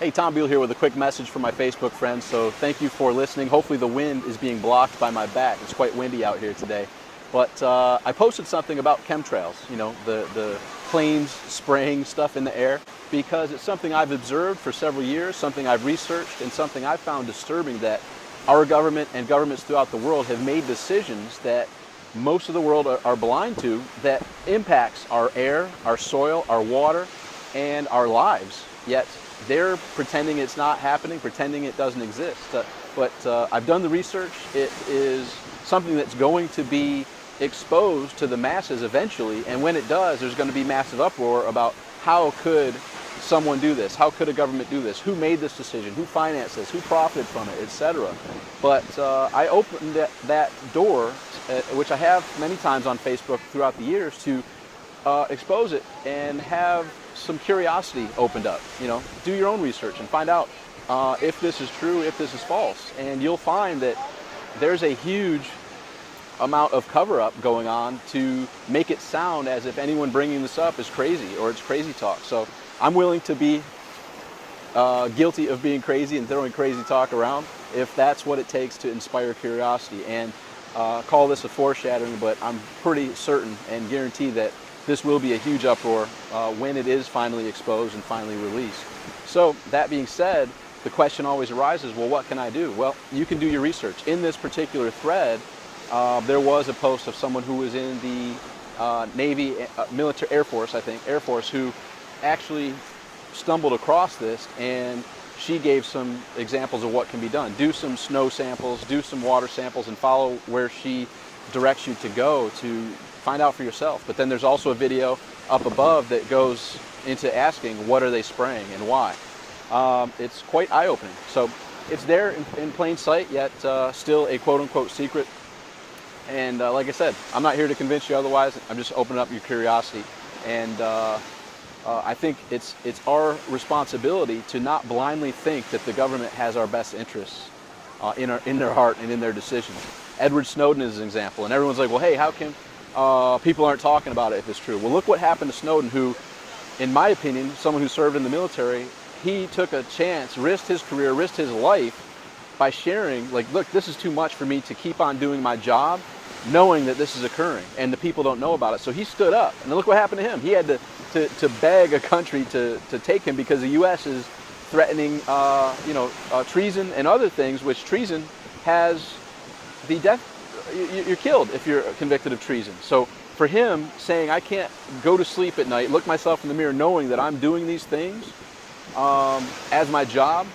Hey, Tom Beal here with a quick message for my Facebook friends. So thank you for listening. Hopefully the wind is being blocked by my back. It's quite windy out here today. But I posted something about chemtrails, the planes spraying stuff in the air, because it's something I've observed for several years, something I've researched, and something I found disturbing, that our government and governments throughout the world have made decisions that most of the world are blind to, that impacts our air, our soil, our water, and our lives. Yet they're pretending it's not happening, pretending it doesn't exist. But I've done the research. It is something that's going to be exposed to the masses eventually, and when it does, there's going to be massive uproar about how could someone do this, how could a government do this, who made this decision, who financed this, who profited from it, etc. But I opened that door, which I have many times on Facebook throughout the years, to expose it and have some curiosity opened up. Do your own research and find out if this is true, if this is false, and you'll find that there's a huge amount of cover-up going on to make it sound as if anyone bringing this up is crazy or it's crazy talk. So I'm willing to be guilty of being crazy and throwing crazy talk around if that's what it takes to inspire curiosity, and call this a foreshadowing, but I'm pretty certain and guarantee that this will be a huge uproar when it is finally exposed and finally released. So that being said, the question always arises, well, what can I do? Well, you can do your research. In this particular thread, there was a post of someone who was in the Navy, military, Air Force, who actually stumbled across this, and she gave some examples of what can be done. Do some snow samples, do some water samples, and follow where she directs you to go to find out for yourself. But then there's also a video up above that goes into asking, what are they spraying and why? It's quite eye-opening. So it's there in plain sight, yet still a quote-unquote secret. And like I said, I'm not here to convince you otherwise. I'm just opening up your curiosity. And I think it's our responsibility to not blindly think that the government has our best interests in their heart and in their decisions. Edward Snowden is an example, and everyone's like, well, hey, how come people aren't talking about it if it's true? Well, look what happened to Snowden, who, in my opinion, someone who served in the military, he took a chance, risked his career, risked his life by sharing, like, look, this is too much for me to keep on doing my job, knowing that this is occurring, and the people don't know about it. So he stood up, and look what happened to him. He had to beg a country to take him, because the U.S. is threatening, treason and other things, which treason has the death. You're killed if you're convicted of treason. So for him saying, I can't go to sleep at night, look myself in the mirror, knowing that I'm doing these things as my job,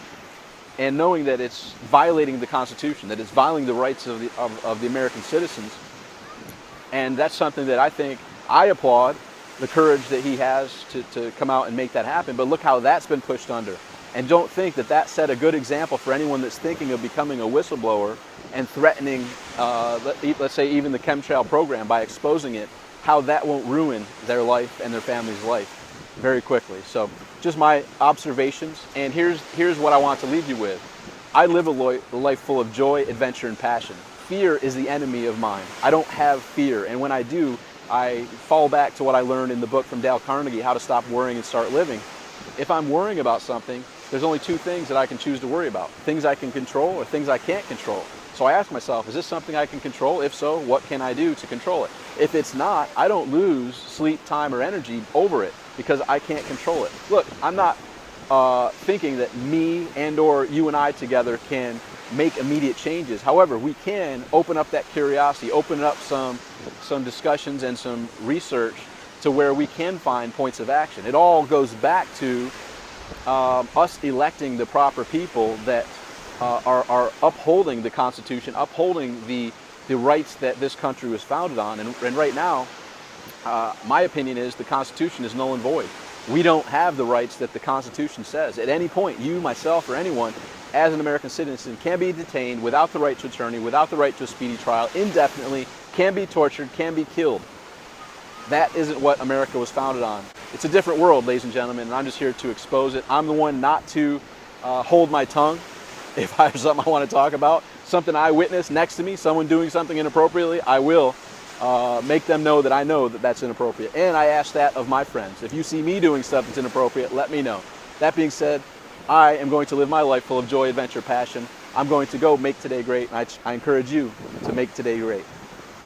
and knowing that it's violating the Constitution, that it's violating the rights of the American citizens. And that's something that I think I applaud, the courage that he has to come out and make that happen. But look how that's been pushed under. And don't think that set a good example for anyone that's thinking of becoming a whistleblower and threatening, let's say, even the chemtrail program by exposing it, how that won't ruin their life and their family's life very quickly. So just my observations, and here's what I want to leave you with. I live a life full of joy, adventure, and passion. Fear is the enemy of mine. I don't have fear, and when I do, I fall back to what I learned in the book from Dale Carnegie, How to Stop Worrying and Start Living. If I'm worrying about something, there's only two things that I can choose to worry about: things I can control or things I can't control. So I ask myself, is this something I can control? If so, what can I do to control it? If it's not, I don't lose sleep, time, or energy over it, because I can't control it. Look, I'm not thinking that me and or you and I together can make immediate changes. However, we can open up that curiosity, open up some discussions and some research to where we can find points of action. It all goes back to us electing the proper people that are upholding the Constitution, upholding the rights that this country was founded on. And right now, my opinion is the Constitution is null and void. We don't have the rights that the Constitution says. At any point, you, myself, or anyone, as an American citizen, can be detained without the right to attorney, without the right to a speedy trial, indefinitely, can be tortured, can be killed. That isn't what America was founded on. It's a different world, ladies and gentlemen, and I'm just here to expose it. I'm the one not to hold my tongue if I have something I want to talk about, something I witness next to me, someone doing something inappropriately. I will make them know that I know that that's inappropriate. And I ask that of my friends. If you see me doing stuff that's inappropriate, let me know. That being said, I am going to live my life full of joy, adventure, passion. I'm going to go make today great, and I encourage you to make today great.